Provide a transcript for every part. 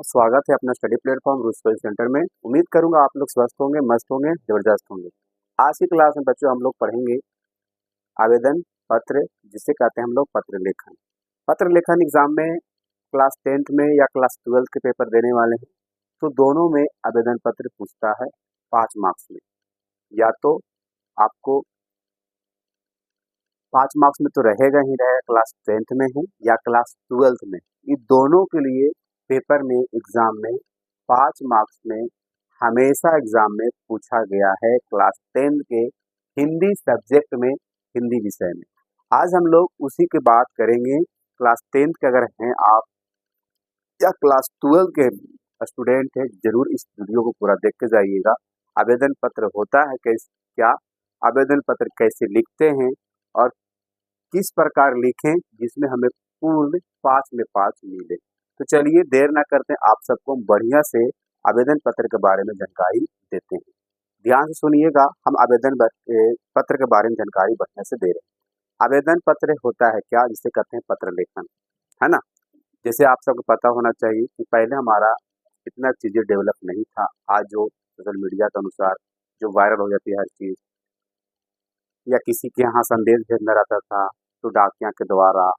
स्वागत है अपना study platform root study centre में। उम्मीद करूंगा आप लोग स्वस्थ होंगे, मस्त होंगे, जबरदस्त होंगे। आज की क्लास में बच्चों हम लोग पढ़ेंगे आवेदन पत्र, जिसे कहते हैं हम लोग पत्र लेखन। पत्र लेखन एग्जाम में क्लास 10th में या क्लास 12th के पेपर देने वाले हैं, तो दोनों में आवेदन पत्र पूछता है 5 मार्क्स में। या तो आपको 5 मार्क्स में तो रहेगा ही रहेगा, क्लास 10th में है या क्लास 12th में। ये दोनों के लिए पेपर में एग्जाम में 5 मार्क्स में हमेशा एग्जाम में पूछा गया है क्लास 10 के हिंदी सब्जेक्ट में, हिंदी विषय में। आज हम लोग उसी की बात करेंगे। क्लास 10th के अगर हैं आप या क्लास 12 के स्टूडेंट है, जरूर इस वीडियो को पूरा देख के जाइएगा। आवेदन पत्र होता है कैसे, क्या आवेदन पत्र कैसे लिखते हैं और किस प्रकार लिखें जिसमें हमें पूर्ण 5 में 5 मिले। तो चलिए देर ना करते हैं, आप सबको बढ़िया से आवेदन पत्र के बारे में जानकारी देते हैं। ध्यान से सुनिएगा, हम आवेदन पत्र के बारे में जानकारी बढ़िया से दे रहे हैं। आवेदन पत्र होता है क्या, जिसे कहते हैं पत्र लेखन, है ना। जैसे आप सबको पता होना चाहिए कि पहले हमारा इतना चीज़ें डेवलप नहीं था। आज जो सोशल मीडिया के अनुसार जो वायरल हो जाती है हर चीज़, या किसी के यहाँ संदेश भेजना रहता था तो डाकिया के द्वारा,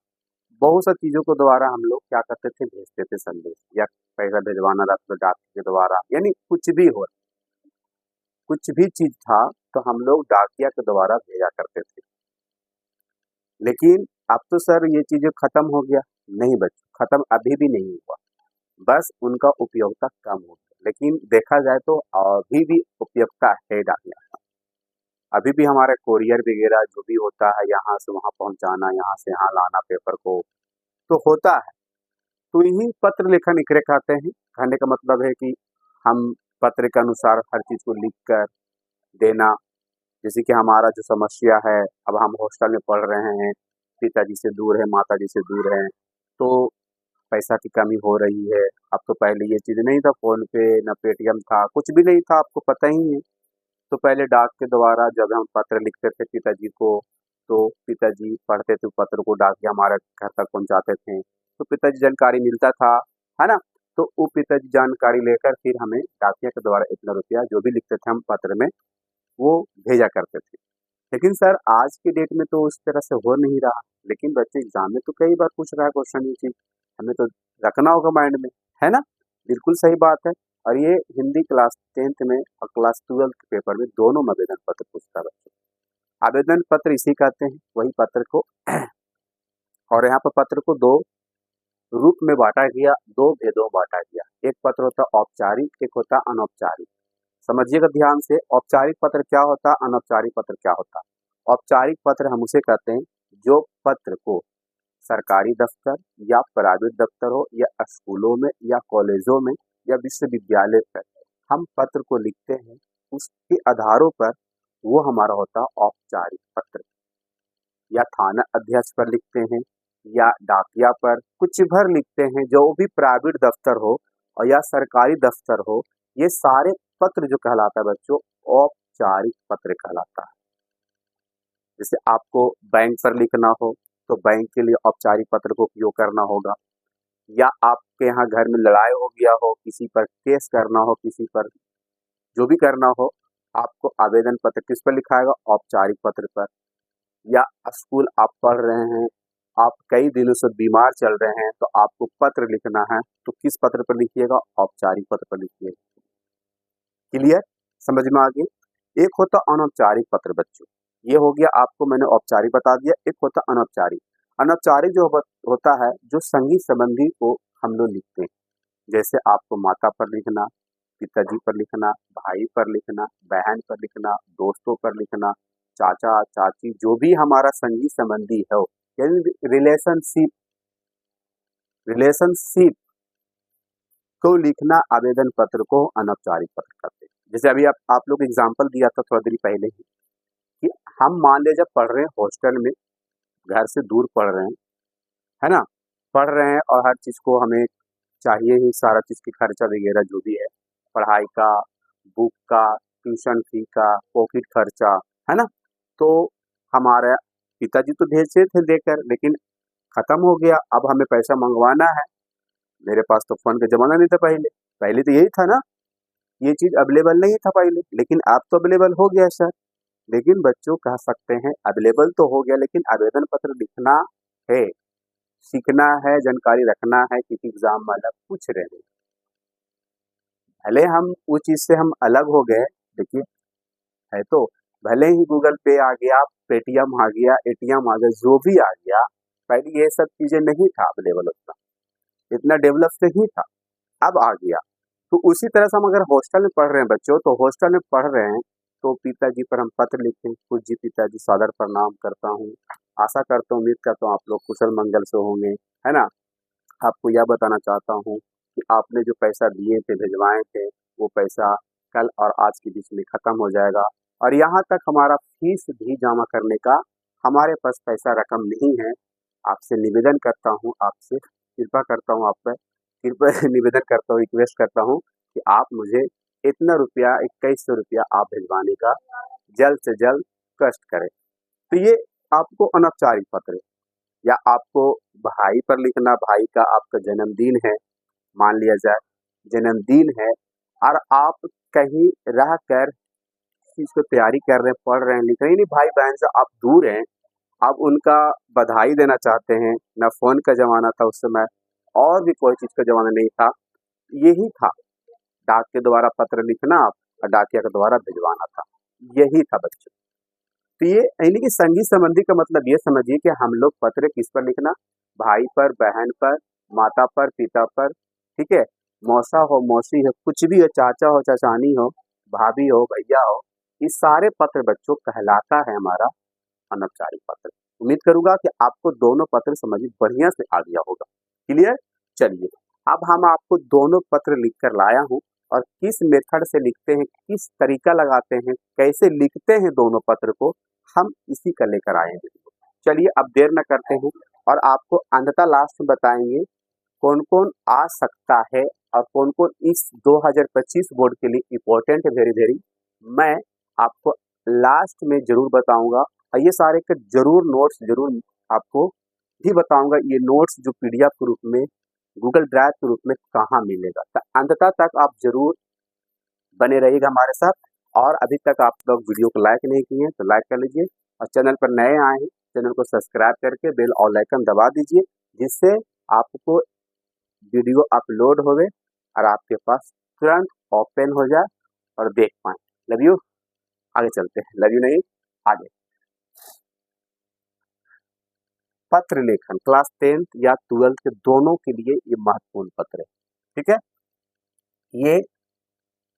बहुत सी चीज़ों के द्वारा हम लोग क्या करते थे, भेजते थे संदेश, या पैसा भिजवाना रहता था डाक के द्वारा। यानी कुछ भी हो, कुछ भी चीज़ था तो हम लोग डाकिया के द्वारा भेजा करते थे। लेकिन अब तो सर ये चीज़ें खत्म हो गया। नहीं बच्चों, खत्म अभी भी नहीं हुआ, बस उनका उपयोगिता कम हो गया। लेकिन देखा जाए तो अभी भी उपयोगिता है डाकिया का। अभी भी हमारे कोरियर वगैरह जो भी होता है, यहाँ से वहाँ पहुँचाना, यहाँ से यहाँ लाना पेपर को, तो होता है। तो यही पत्र लेखन एकरे कहते हैं। कहने का मतलब है कि हम पत्र के अनुसार हर चीज़ को लिख कर देना। जैसे कि हमारा जो समस्या है, अब हम हॉस्टल में पढ़ रहे हैं, पिताजी से दूर है, माताजी से दूर हैं, तो पैसा की कमी हो रही है। अब तो पहले ये चीज़ नहीं था, फ़ोन पे न पेटीएम था, कुछ भी नहीं था, आपको पता ही है। तो पहले डाक के द्वारा जब हम पत्र लिखते थे पिताजी को, तो पिताजी पढ़ते थे पत्र को, डाकिया हमारे घर तक पहुंचाते थे, तो पिताजी जानकारी मिलता था, है ना। तो वो पिताजी जानकारी लेकर फिर हमें डाकिया के द्वारा इतना रुपया जो भी लिखते थे हम पत्र में, वो भेजा करते थे। लेकिन सर आज की डेट में तो उस तरह से हो नहीं रहा। लेकिन बच्चे एग्जाम में तो कई बार पूछ रहा है क्वेश्चन, ये चीज़ हमें तो रखना होगा माइंड में, है ना। बिल्कुल सही बात है। और ये हिंदी क्लास 10th में और क्लास 12th के पेपर में दोनों में आवेदन पत्र पूछता है बच्चों। आवेदन पत्र इसी कहते हैं, वही पत्र को और यहाँ पर पत्र को दो रूप में बांटा गया, दो भेदों में बांटा गया। एक पत्र होता है औपचारिक, एक होता है अनौपचारिक। समझिएगा ध्यान से, औपचारिक पत्र क्या होता है, अनौपचारिक पत्र क्या होता है। औपचारिक पत्र हम उसे कहते हैं जो पत्र को सरकारी दफ्तर या प्राइवेट दफ्तर हो, या स्कूलों में या कॉलेजों में या विश्वविद्यालय पर हम पत्र को लिखते हैं, उसके आधारों पर वो हमारा होता है औपचारिक पत्र। या थाना अध्यक्ष पर लिखते हैं, या डाकिया पर, कुछ भर लिखते हैं, जो भी प्राइवेट दफ्तर हो और या सरकारी दफ्तर हो, ये सारे पत्र जो कहलाता है बच्चों, औपचारिक पत्र कहलाता है। जैसे आपको बैंक पर लिखना हो तो बैंक के लिए औपचारिक पत्र को उपयोग करना होगा। या आपके यहाँ घर में लड़ाई हो गया हो, किसी पर केस करना हो, किसी पर जो भी करना हो, आपको आवेदन पत्र किस पर लिखाएगा, औपचारिक पत्र पर। या स्कूल आप पढ़ रहे हैं, आप कई दिनों से बीमार चल रहे हैं, तो आपको पत्र लिखना है, तो किस पत्र पर लिखिएगा, औपचारिक पत्र पर लिखिएगा। क्लियर, समझ में आ गया। एक होता अनौपचारिक पत्र बच्चों, ये हो गया, आपको मैंने औपचारिक बता दिया। एक होता अनौपचारिक। अनौपचारिक जो होता है, जो संगी संबंधी को हम लोग लिखते हैं। जैसे आपको माता पर लिखना, पिताजी पर लिखना, भाई पर लिखना, बहन पर लिखना, दोस्तों पर लिखना, चाचा चाची, जो भी हमारा संगी संबंधी है, यानी रिलेशनशिप, रिलेशनशिप को लिखना आवेदन पत्र को अनौपचारिक पत्र कहते हैं। जैसे अभी आप लोग एग्जाम्पल दिया था थोड़ा देर पहले ही, कि हम मान ले जब पढ़ रहे हैं हॉस्टल में, घर से दूर पढ़ रहे हैं, है ना, पढ़ रहे हैं और हर चीज़ को हमें चाहिए ही, सारा चीज़ की खर्चा वगैरह जो भी है, पढ़ाई का, बुक का, ट्यूशन फी का, पॉकेट खर्चा, है ना। तो हमारे पिताजी तो भेजते थे देकर, लेकिन ख़त्म हो गया, अब हमें पैसा मंगवाना है, मेरे पास तो फ़ोन का ज़माना नहीं था पहले। पहले तो यही था ना, ये चीज़ अवेलेबल नहीं था पहले, लेकिन अब तो अवेलेबल हो गया सर। लेकिन बच्चों कह सकते हैं अवेलेबल तो हो गया, लेकिन आवेदन पत्र लिखना है, सीखना है, जानकारी रखना है, क्योंकि एग्ज़ाम वाला पूछ रहे हैं। भले हम उस चीज़ से हम अलग हो गए, देखिए है तो, भले ही गूगल पे आ गया, पेटीएम आ गया, एटीएम आ गया, जो भी आ गया, पहले ये सब चीज़ें नहीं था अवेलेबल उतना, इतना डेवलप नहीं था, अब आ गया। तो उसी तरह से हम अगर हॉस्टल में पढ़ रहे हैं बच्चों, तो हॉस्टल में पढ़ रहे हैं, तो पिताजी पर हम पत्र लिखें, पूज्य पिताजी सादर प्रणाम करता हूँ, आशा करता हूँ, उम्मीद करता हूँ आप लोग कुशल मंगल से होंगे, है ना? आपको यह बताना चाहता हूँ कि आपने जो पैसा दिए थे, भिजवाए थे, वो पैसा कल और आज के बीच में ख़त्म हो जाएगा, और यहाँ तक हमारा फीस भी जमा करने का हमारे पास पैसा रकम नहीं है। आपसे निवेदन करता हूँ, आपसे कृपा करता हूँ, आप पे कृपया निवेदन करता हूँ, रिक्वेस्ट करता हूँ कि आप मुझे इतना रुपया, 2100 रुपया आप भिजवाने का जल्द से जल्द कष्ट करें। तो ये आपको अनौपचारिक पत्र है, या आपको भाई पर लिखना, भाई का आपका जन्मदिन है, मान लिया जाए जन्मदिन है, और आप कहीं रह कर चीज़ को तैयारी कर रहे हैं, पढ़ रहे हैं, लिख रहे हैं, नहीं भाई बहन से आप दूर हैं, आप उनका बधाई देना चाहते हैं, ना फ़ोन का ज़माना था उस समय, और भी कोई चीज़ का ज़माना नहीं था, यही था, डाक के द्वारा पत्र लिखना और डाकिया के द्वारा भिजवाना था, यही था बच्चों। तो ये यानी कि संगी संबंधी का मतलब ये समझिए कि हम लोग पत्र किस पर लिखना, भाई पर, बहन पर, माता पर, पिता पर, ठीक है, मौसा हो, मौसी हो, कुछ भी हो, चाचा हो, चाचानी हो, भाभी हो, भैया हो, ये सारे पत्र बच्चों कहलाता है हमारा अनौपचारिक पत्र। उम्मीद करूंगा कि आपको दोनों पत्र समझ में बढ़िया से आ गया होगा। क्लियर? चलिए, अब हम आपको दोनों पत्र लिख कर लाया हूँ, और किस मेथड से लिखते हैं, किस तरीका लगाते हैं, कैसे लिखते हैं दोनों पत्र को, हम इसी का लेकर आए हैं वीडियो। चलिए अब देर न करते हैं, और आपको अंततः लास्ट में बताएंगे कौन कौन आ सकता है, और कौन कौन इस 2025 बोर्ड के लिए इम्पोर्टेंट है, वेरी वेरी, मैं आपको लास्ट में जरूर बताऊंगा। और ये सारे के जरूर नोट्स जरूर आपको भी बताऊंगा, ये नोट्स जो पीडीएफ के रूप में, गूगल ड्राइव के रूप में कहाँ मिलेगा। तो अंततः तक आप जरूर बने रहिएगा हमारे साथ, और अभी तक आप लोग वीडियो को लाइक नहीं किए हैं तो लाइक कर लीजिए, और चैनल पर नए आए हैं चैनल को सब्सक्राइब करके बेल और आइकन दबा दीजिए, जिससे आपको वीडियो अपलोड होवे और आपके पास तुरंत ओपन हो जाए और देख पाए। Love you. आगे चलते हैं, लव यू नहीं, आगे। पत्र लेखन क्लास 10th या 12th के दोनों के लिए ये महत्वपूर्ण पत्र है, ठीक है।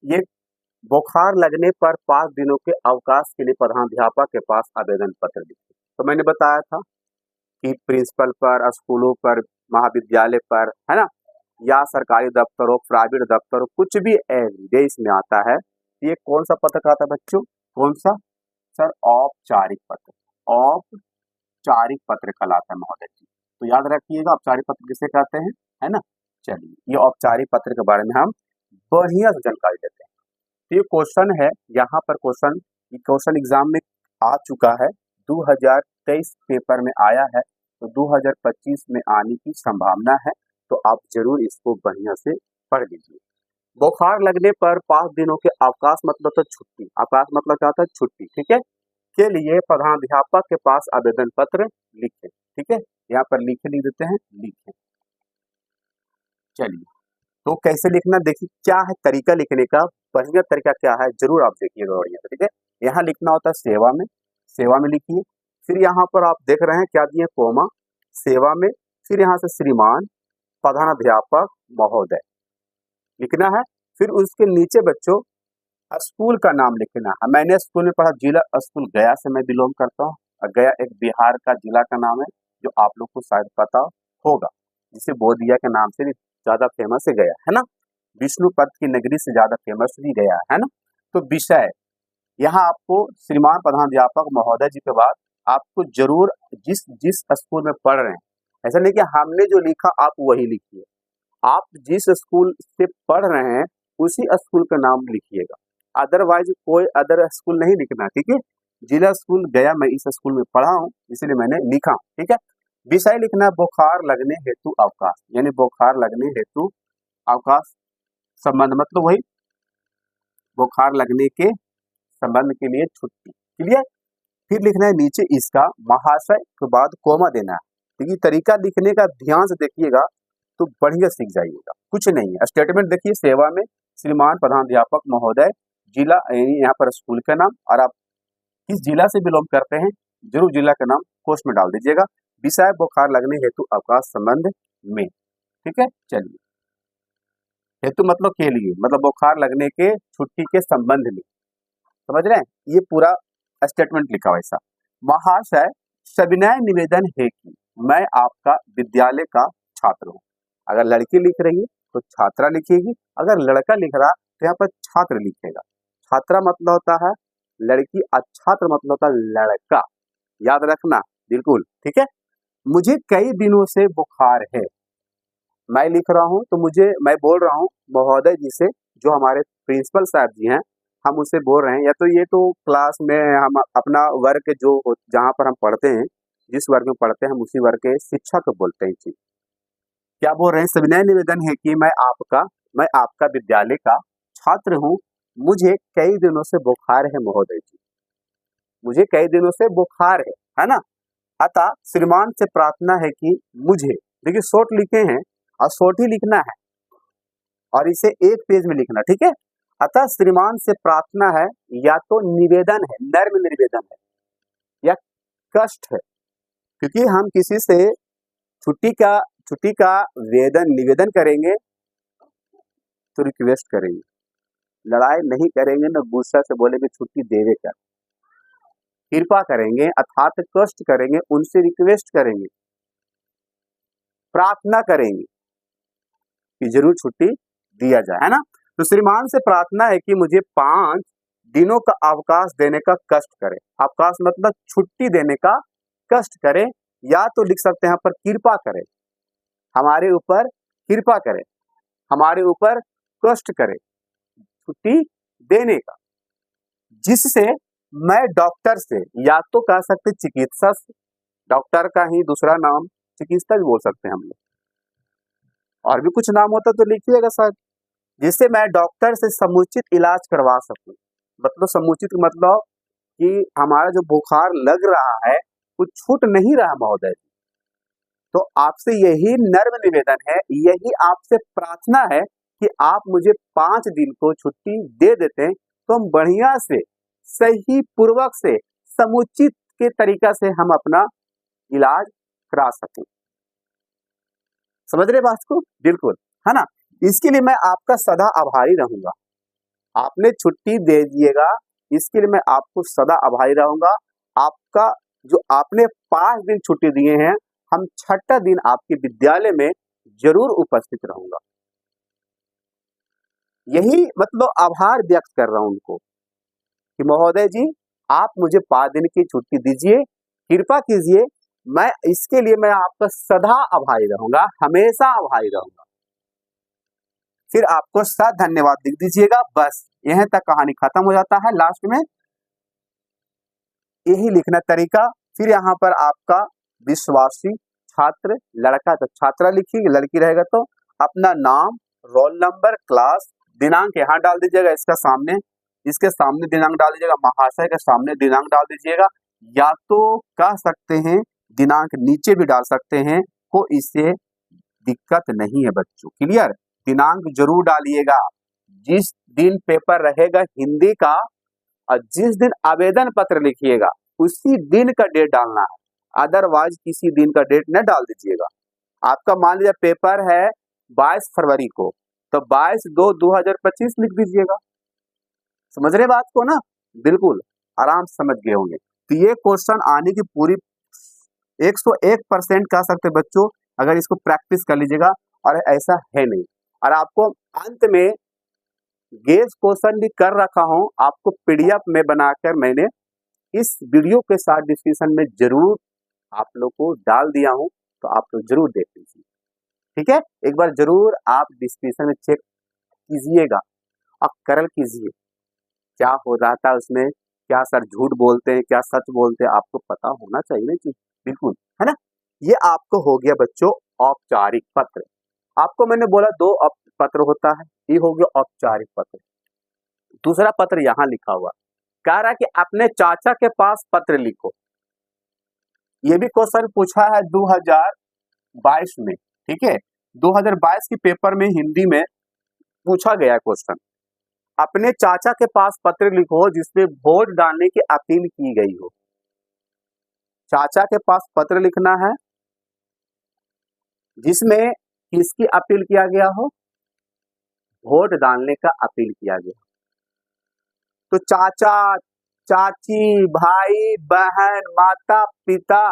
ये बुखार लगने पर 5 दिनों के अवकाश के लिए प्रधानाध्यापक के पास आवेदन पत्र लिखें। तो मैंने बताया था कि प्रिंसिपल पर, स्कूलों पर, महाविद्यालय पर, है ना, या सरकारी दफ्तरों, प्राइवेट दफ्तरों, कुछ भी एवरीडे इसमें आता है। ये कौन सा पत्र कहलाता है बच्चों? कौन सा? सर औपचारिक पत्र, औपचारिक पत्र कहलाता है महोदय जी। तो याद रखिएगा औपचारिक पत्र किसे कहते हैं, है ना। चलिए, ये औपचारिक पत्र के बारे में हम बढ़िया से जानकारी देते हैं। तो ये क्वेश्चन है, यहाँ पर क्वेश्चन एग्जाम में आ चुका है, 2023 पेपर में आया है, तो 2025 में आने की संभावना है, तो आप जरूर इसको बढ़िया से पढ़ लीजिए। बुखार लगने पर 5 दिनों के अवकाश मतलब तो छुट्टी, अवकाश मतलब क्या होता है? छुट्टी, ठीक है, के लिए प्रधानाध्यापक के पास आवेदन पत्र लिखें, ठीक है, यहाँ पर लिख देते हैं, लिखें। चलिए, तो कैसे लिखना, देखिए क्या है तरीका लिखने का, बढ़िया तरीका क्या है, जरूर आप देखिएगा बढ़िया, ठीक है। यहाँ लिखना होता है सेवा में, सेवा में लिखिए, फिर यहाँ पर आप देख रहे हैं क्या दिए, कोमा, सेवा में, फिर यहाँ से श्रीमान प्रधानाध्यापक महोदय लिखना है, फिर उसके नीचे बच्चों स्कूल का नाम लिखना है। मैंने स्कूल में पढ़ा, जिला स्कूल गया से मैं बिलोंग करता हूँ, और गया एक बिहार का जिला का नाम है, जो आप लोग को शायद पता होगा, जिसे बोधिया के नाम से भी ज्यादा फेमस है गया, है ना, विष्णुपद की नगरी से ज्यादा फेमस भी गया है ना। तो विषय यहाँ आपको श्रीमान प्रधानाध्यापक महोदय जी के बाद आपको जरूर जिस जिस स्कूल में पढ़ रहे हैं, ऐसा नहीं कि हमने जो लिखा आप वही लिखिए, आप जिस स्कूल से पढ़ रहे हैं उसी स्कूल का नाम लिखिएगा, अदरवाइज कोई अदर स्कूल नहीं लिखना, ठीक है। जिला स्कूल गया, मैं इस स्कूल में पढ़ा हूँ इसलिए मैंने लिखा, ठीक है। विषय लिखना है बुखार लगने हेतु अवकाश, यानी बुखार लगने हेतु अवकाश संबंध, मतलब वही बुखार लगने के संबंध के लिए छुट्टी। क्लियर। फिर लिखना है नीचे इसका महाशय के बाद कोमा देना है। देखिए तरीका लिखने का ध्यान से देखिएगा तो बढ़िया सीख जाइएगा। कुछ नहीं है, स्टेटमेंट देखिए, सेवा में श्रीमान प्रधानाध्यापक महोदय, जिला यहाँ पर स्कूल का नाम, और आप किस जिला से बिलोंग करते हैं जरूर जिला का नाम कोष्ठ में डाल दीजिएगा। विषय बुखार लगने हेतु अवकाश संबंध में। ठीक है, चलिए, हेतु मतलब के लिए, मतलब बुखार लगने के छुट्टी के संबंध में, समझ रहे हैं। ये पूरा स्टेटमेंट लिखा हुआ ऐसा। महाशय, सविनय निवेदन है कि मैं आपका विद्यालय का छात्र हूँ। अगर लड़की लिख रही है तो छात्रा लिखेगी, अगर लड़का लिख रहा तो यहाँ पर छात्र लिखेगा। छात्रा मतलब होता है लड़की और छात्र मतलब होता है लड़का, याद रखना बिल्कुल। ठीक है। मुझे कई दिनों से बुखार है, मैं लिख रहा हूँ तो मैं बोल रहा हूँ महोदय जी से, जो हमारे प्रिंसिपल साहब जी हैं, हम उससे बोल रहे हैं। या तो ये तो क्लास में हम अपना वर्ग जो जहाँ पर हम पढ़ते हैं, जिस वर्ग में पढ़ते हैं, हम उसी वर्ग के शिक्षक को बोलते हैं जी। क्या बोल रहे हैं, सविनय निवेदन है कि मैं आपका विद्यालय का छात्र हूँ। मुझे कई दिनों से बुखार है महोदय जी, मुझे कई दिनों से बुखार है ना। अतः श्रीमान से प्रार्थना है कि मुझे, देखिए शॉर्ट लिखे हैं और शॉर्ट ही लिखना है और इसे एक पेज में लिखना। ठीक है। अतः श्रीमान से प्रार्थना है, या तो निवेदन है, नर्म निवेदन है, या कष्ट है, क्योंकि हम किसी से छुट्टी का निवेदन करेंगे तो रिक्वेस्ट करेंगे, लड़ाई नहीं करेंगे ना गुस्सा से बोलेंगे छुट्टी देवे क्या, कृपा करेंगे अर्थात कष्ट करेंगे, उनसे रिक्वेस्ट करेंगे, प्रार्थना करेंगे कि जरूर छुट्टी दिया जाए, है ना। तो श्रीमान से प्रार्थना है कि मुझे 5 दिनों का अवकाश देने का कष्ट करें। अवकाश मतलब छुट्टी देने का कष्ट करें, या तो लिख सकते हैं यहाँ पर कृपा करें, हमारे ऊपर कृपा करें, हमारे ऊपर कष्ट करें छुट्टी देने का, जिससे मैं डॉक्टर से, या तो कह सकते चिकित्सा से, डॉक्टर का ही दूसरा नाम चिकित्सा भी बोल सकते हैं हम लोग, और भी कुछ नाम होता तो लिखिएगा सर, जिससे मैं डॉक्टर से समुचित इलाज करवा सकूं। मतलब समुचित मतलब कि हमारा जो बुखार लग रहा है वो छूट नहीं रहा महोदय, तो आपसे यही नर्म निवेदन है, यही आपसे प्रार्थना है कि आप मुझे 5 दिन को छुट्टी दे देते हैं तो हम बढ़िया से, सही पूर्वक से, समुचित के तरीका से हम अपना इलाज करा सकें। समझ रहे बात को, बिल्कुल, है ना। इसके लिए मैं आपका सदा आभारी रहूंगा। आपने छुट्टी दे दिएगा, इसके लिए मैं आपको सदा आभारी रहूंगा। आपका जो आपने 5 दिन छुट्टी दिए हैं, हम 6ठा दिन आपके विद्यालय में जरूर उपस्थित रहूंगा। यही मतलब आभार व्यक्त कर रहा हूं उनको कि महोदय जी आप मुझे 5 दिन की छुट्टी दीजिए, कृपा कीजिए, मैं इसके लिए मैं आपका सदा आभारी रहूंगा, हमेशा आभारी रहूंगा। फिर आपको सदा धन्यवाद लिख दीजिएगा। बस यहीं तक कहानी खत्म हो जाता है। लास्ट में यही लिखना तरीका। फिर यहाँ पर आपका विश्वासी छात्र, लड़का तो छात्रा लिखिएगा, लड़की रहेगा तो अपना नाम, रोल नंबर, क्लास, दिनांक यहाँ डाल दीजिएगा, इसके सामने दिनांक डाल दीजिएगा, महाशय के सामने दिनांक डाल दीजिएगा, या तो कह सकते हैं दिनांक नीचे भी डाल सकते हैं, को इससे दिक्कत नहीं है बच्चों। क्लियर। दिनांक जरूर डालिएगा, जिस दिन पेपर रहेगा हिंदी का और जिस दिन आवेदन पत्र लिखिएगा उसी दिन का डेट डालना है, अदरवाइज किसी दिन का डेट न डाल दीजिएगा। आपका मान लीजिए पेपर है 22 फरवरी को, तो 22/2/2025 लिख दीजिएगा। समझ रहे बात को ना, बिल्कुल आराम से समझ गए होंगे। तो ये क्वेश्चन आने की पूरी 101% कह सकते बच्चों, अगर इसको प्रैक्टिस कर लीजिएगा, और ऐसा है नहीं। और आपको अंत में गेस क्वेश्चन भी कर रखा हूं, आपको पीडीएफ में बनाकर मैंने इस वीडियो के साथ डिस्क्रिप्शन में जरूर आप लोग को डाल दिया हूं, तो आप लोग जरूर देख लीजिए। ठीक है, एक बार जरूर आप डिस्क्रिप्शन में चेक कीजिएगा और करल कीजिए क्या हो रहा था उसमें, क्या सर झूठ बोलते हैं, क्या सच बोलते हैं, आपको पता होना चाहिए ना जी, बिल्कुल, है ना। ये आपको हो गया बच्चों औपचारिक पत्र। आपको मैंने बोला दो पत्र होता है, ये हो गया औपचारिक पत्र। दूसरा पत्र यहाँ लिखा हुआ कह रहा है कि अपने चाचा के पास पत्र लिखो। ये भी क्वेश्चन पूछा है 2022 में, ठीक है, 2022 के पेपर में हिंदी में पूछा गया क्वेश्चन। अपने चाचा के पास पत्र लिखो जिसमें वोट डालने की अपील की गई हो। चाचा के पास पत्र लिखना है जिसमें किसकी अपील किया गया हो, वोट डालने का अपील किया गया। तो चाचा, चाची, भाई, बहन, माता, पिता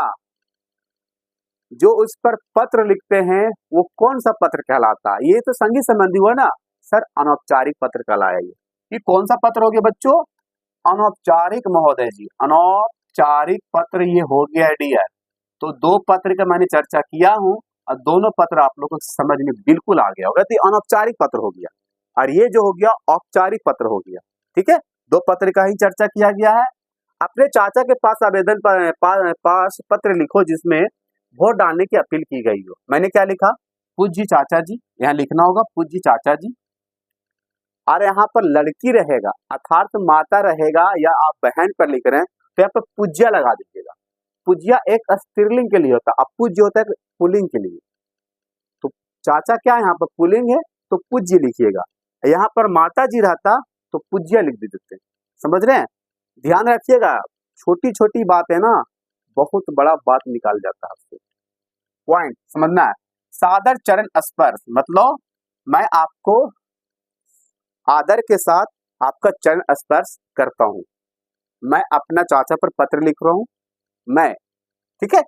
जो उस पर पत्र लिखते हैं वो कौन सा पत्र कहलाता है? ये तो संगी संबंधी हुआ ना सर, अनौपचारिक पत्र कहलाया। ये कौन सा पत्र हो गया बच्चों? अनौपचारिक महोदय जी, अनौपचारिक पत्र ये हो गया डियर। तो दो पत्र का मैंने चर्चा किया हूं और दोनों पत्र आप लोगों को समझ में बिल्कुल आ गया होगा। तो अनौपचारिक पत्र हो गया और ये जो हो गया औपचारिक पत्र हो गया, ठीक है। दो पत्र का ही चर्चा किया गया है। अपने चाचा के पास आवेदन पास पत्र लिखो जिसमें वोट डालने की अपील की गई हो। मैंने क्या लिखा? पूज्य चाचा जी, यहाँ लिखना होगा पूज्य चाचा जी। और यहाँ पर लड़की रहेगा अर्थात माता रहेगा या आप बहन पर लिख रहे हैं तो यहाँ पर पूज्या लगा दीजिएगा। पूज्या एक स्त्रीलिंग के लिए होता है, अपूज्य होता है पुल्लिंग के लिए। तो चाचा क्या यहाँ पर पुल्लिंग है तो पूज्य लिखिएगा। यहाँ पर माता जी रहता तो पूज्या लिख देते। समझ रहे हैं? ध्यान रखिएगा, छोटी छोटी बात है ना, बहुत बड़ा बात निकाल जाता है आपसे। पॉइंट समझना है। सादर चरण स्पर्श मतलब मैं आपको आदर के साथ आपका चरण स्पर्श करता हूं। मैं अपना चाचा पर पत्र लिख रहा हूं, मैं, ठीक है।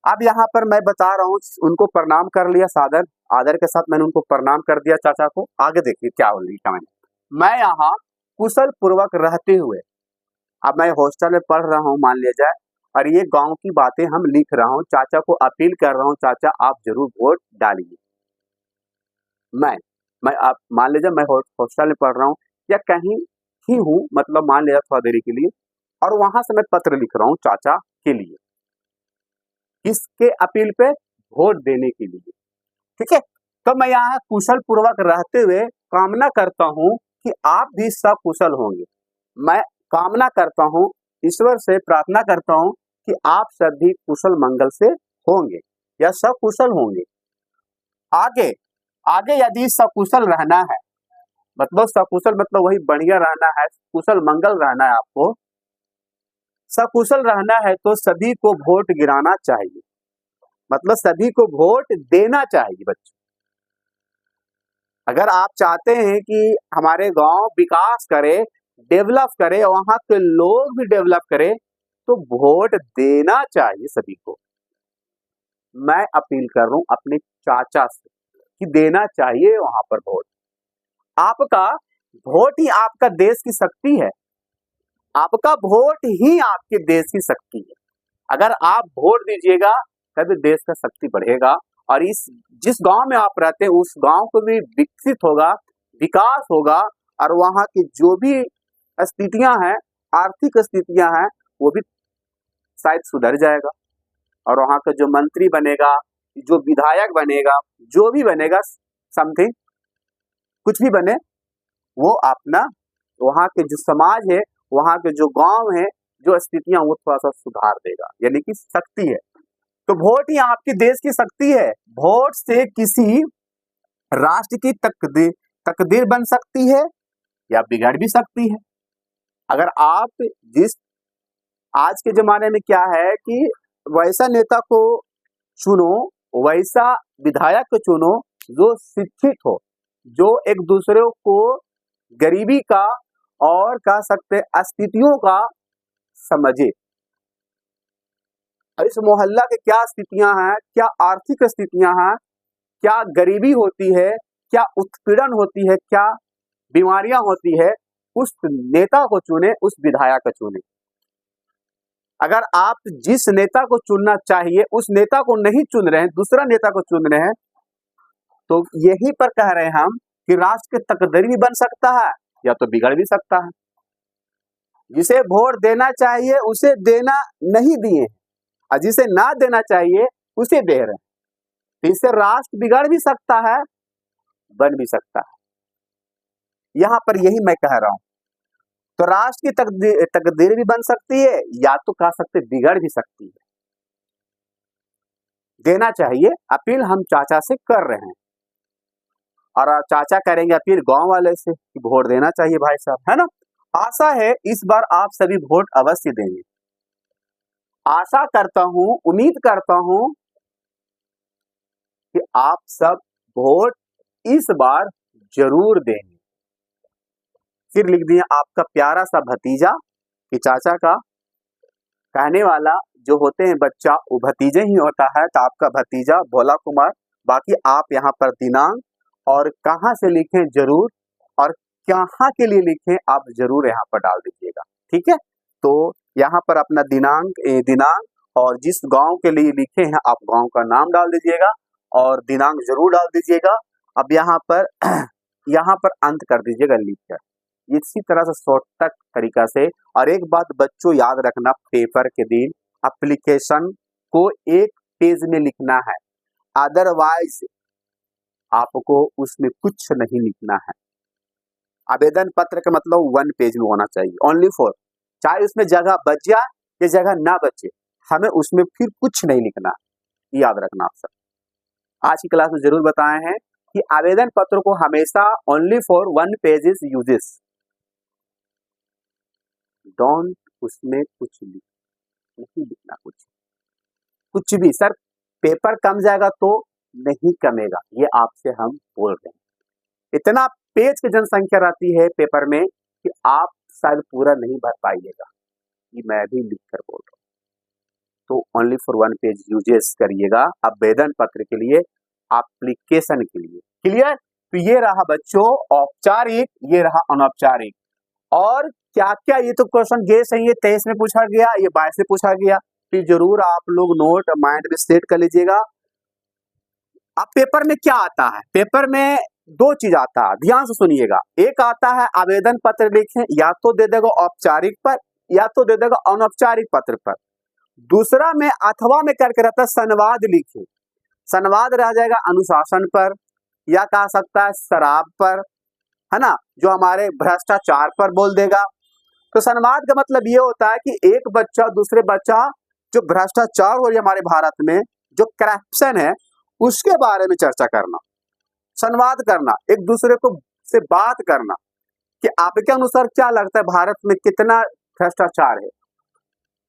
अब यहाँ पर मैं बता रहा हूं, उनको प्रणाम कर लिया सादर, आदर के साथ मैंने उनको प्रणाम कर दिया चाचा को। आगे देखिए क्या लिखा मैंने। मैं यहाँ कुशल पूर्वक रहते हुए, अब मैं हॉस्टल में पढ़ रहा हूँ मान लिया जाए, और ये गांव की बातें हम लिख रहा हूँ, चाचा को अपील कर रहा हूँ, चाचा आप जरूर वोट डालिए। मैं आप मान लीजिए मैं हॉस्टल में पढ़ रहा हूँ या कहीं ही हूँ, मतलब मान लिया थोड़ा देरी के लिए, और वहां से मैं पत्र लिख रहा हूँ चाचा के लिए, किसके अपील पे? वोट देने के लिए, ठीक है। तो मैं यहाँ कुशल पूर्वक रहते हुए कामना करता हूँ कि आप भी सकुशल होंगे। मैं कामना करता हूँ, ईश्वर से प्रार्थना करता हूँ कि आप सभी कुशल मंगल से होंगे या सकुशल होंगे। आगे आगे यदि सकुशल रहना है, मतलब सकुशल मतलब वही बढ़िया रहना है, कुशल मंगल रहना है, आपको सकुशल रहना है तो सभी को वोट गिराना चाहिए, मतलब सभी को वोट देना चाहिए बच्चों। अगर आप चाहते हैं कि हमारे गांव विकास करे, डेवलप करे, वहां के लोग भी डेवलप करे, तो वोट देना चाहिए सभी को। मैं अपील कर रहा हूं अपने चाचा से कि देना चाहिए वहां पर वोट। आपका वोट ही आपका देश की शक्ति है, आपका वोट ही आपके देश की शक्ति है। अगर आप वोट दीजिएगा तभी देश का शक्ति बढ़ेगा और इस जिस गांव में आप रहते हैं उस गांव को भी विकसित होगा, विकास होगा, और वहां की जो भी स्थितियां हैं, आर्थिक स्थितियां हैं, वो भी शायद सुधर जाएगा। और वहां का जो मंत्री बनेगा, जो विधायक बनेगा, जो भी बनेगा, समथिंग कुछ भी बने, वो अपना वहां के जो समाज है, वहां के जो गांव है, जो स्थितियां, वो थोड़ा सा सुधार देगा, यानी कि शक्ति है। तो वोट ही आपके देश की शक्ति है। वोट से किसी राष्ट्र की तकदीर बन सकती है या बिगड़ भी सकती है। अगर आप जिस आज के जमाने में क्या है कि वैसा नेता को चुनो, वैसा विधायक को चुनो जो शिक्षित हो, जो एक दूसरे को गरीबी का और कह सकते स्थितियों का समझे। इस मोहल्ला के क्या स्थितियां हैं, क्या आर्थिक स्थितियां हैं, क्या गरीबी होती है, क्या उत्पीड़न होती है, क्या बीमारियां होती है, उस नेता को चुने, उस विधायक को चुने। अगर आप जिस नेता को चुनना चाहिए उस नेता को नहीं चुन रहे हैं, दूसरा नेता को चुन रहे हैं, तो यही पर कह रहे हैं हम कि राष्ट्र की तकदीर भी बन सकता है या तो बिगड़ भी सकता है। जिसे वोट देना चाहिए उसे देना नहीं दिए, और जिसे ना देना चाहिए उसे दे रहे हैं, तो इससे राष्ट्र बिगड़ भी सकता है, बन भी सकता है। यहां पर यही मैं कह रहा हूं, तो राष्ट्र की तकदीर भी बन सकती है, या तो कह सकते बिगड़ भी सकती है। देना चाहिए, अपील हम चाचा से कर रहे हैं, और चाचा करेंगे अपील गांव वाले से कि वोट देना चाहिए भाई साहब, है ना। आशा है इस बार आप सभी वोट अवश्य देंगे। आशा करता हूं, उम्मीद करता हूं कि आप सब वोट इस बार जरूर देंगे। फिर लिख दिया आपका प्यारा सा भतीजा, कि चाचा का कहने वाला जो होते हैं बच्चा वो भतीजे ही होता है, तो आपका भतीजा भोला कुमार। बाकी आप यहाँ पर दिनांक और कहाँ से लिखें जरूर, और कहाँ के लिए लिखें आप जरूर यहाँ पर डाल दीजिएगा, ठीक है। तो यहाँ पर अपना दिनांक और जिस गांव के लिए लिखे हैं आप गांव का नाम डाल दीजिएगा और दिनांक जरूर डाल दीजिएगा। अब यहाँ पर अंत कर दीजिएगा लिखकर, इसी तरह से शॉर्टकट तरीका से। और एक बात बच्चों याद रखना, पेपर के दिन एप्लीकेशन को एक पेज में लिखना है, अदरवाइज आपको उसमें कुछ नहीं लिखना है। आवेदन पत्र का मतलब 1 पेज में होना चाहिए, ओनली फॉर, चाहे उसमें जगह बच जाए या जगह ना बचे, हमें उसमें फिर कुछ नहीं लिखना, याद रखना आप सब। आज की क्लास में जरूर बताए हैं कि आवेदन पत्र को हमेशा only for 1 pages uses, don't उसमें कुछ नहीं लिखना, कुछ भी। सर पेपर कम जाएगा तो नहीं कमेगा, ये आपसे हम बोल रहे हैं। इतना पेज की जनसंख्या रहती है पेपर में कि आप शायद पूरा नहीं भर पाइएगा, ये मैं भी लिख कर बोल रहा हूँ। तो ओनली फॉर 1 पेज यूजेस करिएगा आवेदन पत्र के लिए, एप्लीकेशन के लिए। क्लियर। तो ये रहा बच्चों औपचारिक, ये रहा अनौपचारिक। और क्या क्या, ये तो क्वेश्चन गेस है, ये 23 में पूछा गया, ये 22 में पूछा गया, तो जरूर आप लोग नोट माइंड में सेट कर लीजिएगा। अब पेपर में क्या आता है, पेपर में 2 चीज आता है, ध्यान से सुनिएगा। एक आता है आवेदन पत्र लिखें, या तो दे देगा औपचारिक पर या तो दे देगा अनौपचारिक पत्र पर। दूसरा में अथवा में करके रहता है संवाद लिखें, संवाद रह जाएगा अनुशासन पर, या कह सकता है शराब पर, है ना, जो हमारे भ्रष्टाचार पर बोल देगा। तो संवाद का मतलब ये होता है कि एक बच्चा दूसरे बच्चा, जो भ्रष्टाचार हो रही है हमारे भारत में, जो करप्शन है, उसके बारे में चर्चा करना, संवाद करना, एक दूसरे को से बात करना कि आपके अनुसार क्या लगता है भारत में कितना भ्रष्टाचार है,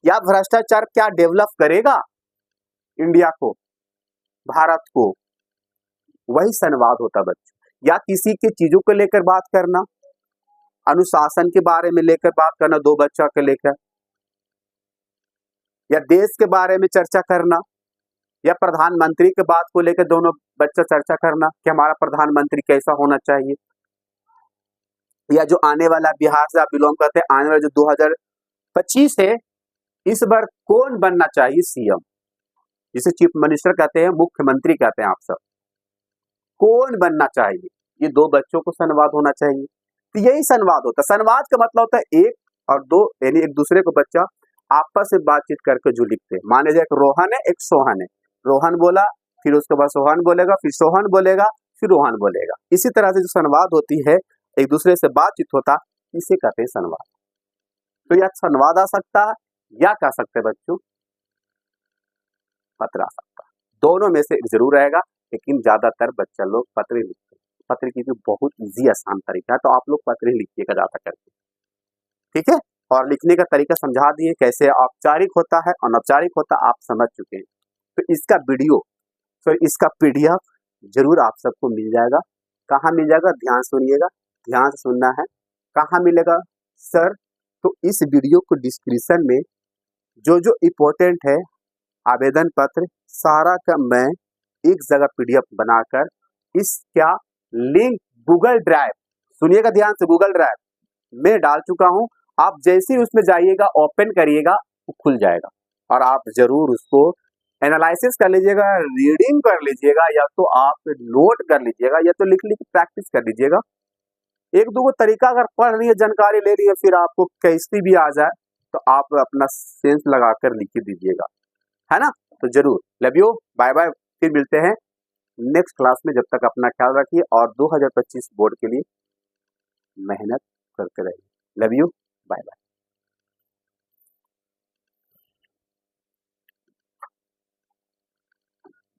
या भ्रष्टाचार क्या डेवलप करेगा इंडिया को, भारत को, वही संवाद होता बच्चों। या किसी की चीजों को लेकर बात करना, अनुशासन के बारे में लेकर बात करना 2 बच्चों के लेकर, या देश के बारे में चर्चा करना, या प्रधानमंत्री के बात को लेकर दोनों बच्चा चर्चा करना कि हमारा प्रधानमंत्री कैसा होना चाहिए, या जो आने वाला बिहार से आप बिलोंग करते हैं, आने वाला जो 2025 है, इस बार कौन बनना चाहिए सीएम, जिसे चीफ मिनिस्टर कहते हैं, मुख्यमंत्री कहते हैं आप सब, कौन बनना चाहिए, ये 2 बच्चों को संवाद होना चाहिए। तो यही संवाद होता है। संवाद का मतलब होता है 1 और 2, यानी एक दूसरे को बच्चा आपस में बातचीत करके जो लिखते हैं। मान लीजिए एक रोहन है एक सोहन है, रोहन बोला, फिर उसके बाद सोहन बोलेगा, फिर सोहन बोलेगा, फिर रोहन बोलेगा। इसी तरह से जो संवाद होती है, एक दूसरे से बातचीत होता, इसे कहते हैं संवाद। तो यह संवाद आ सकता है, या कह सकते हैं बच्चों पत्र आ सकता है, दोनों में से एक जरूर रहेगा, लेकिन ज्यादातर बच्चा लोग पत्र ही लिखते हैं। पत्र की भी बहुत इजी आसान तरीका है, तो आप लोग पत्र ही लिखिएगा ज्यादा करके, ठीक है। और लिखने का तरीका समझा दिए, कैसे औपचारिक होता है अनौपचारिक होता है, आप समझ चुके हैं। तो इसका वीडियो, तो इसका पीडीएफ जरूर आप सबको मिल जाएगा। कहाँ मिल जाएगा, ध्यान सुनिएगा, ध्यान से सुनना है। कहाँ मिलेगा सर, तो इस वीडियो को डिस्क्रिप्शन में जो जो इम्पोर्टेंट है आवेदन पत्र सारा का मैं एक जगह पीडीएफ बनाकर इसका लिंक गूगल ड्राइव, सुनिएगा ध्यान से, गूगल ड्राइव में डाल चुका हूं। आप जैसे ही उसमें जाइएगा, ओपन करिएगा, वो खुल जाएगा, और आप जरूर उसको एनालिसिस कर लीजिएगा, रीडिंग कर लीजिएगा, या तो आप नोट कर लीजिएगा, या तो लिख लिख प्रैक्टिस कर लीजिएगा। 1-2 तरीका अगर पढ़ लिए, जानकारी ले लिए, फिर आपको कैसी भी आ जाए तो आप अपना सेंस लगाकर लिख दीजिएगा, है ना। तो जरूर लव यू, बाय बाय, फिर मिलते हैं नेक्स्ट क्लास में। जब तक अपना ख्याल रखिए और 2025 बोर्ड के लिए मेहनत करते रहिए। Love you.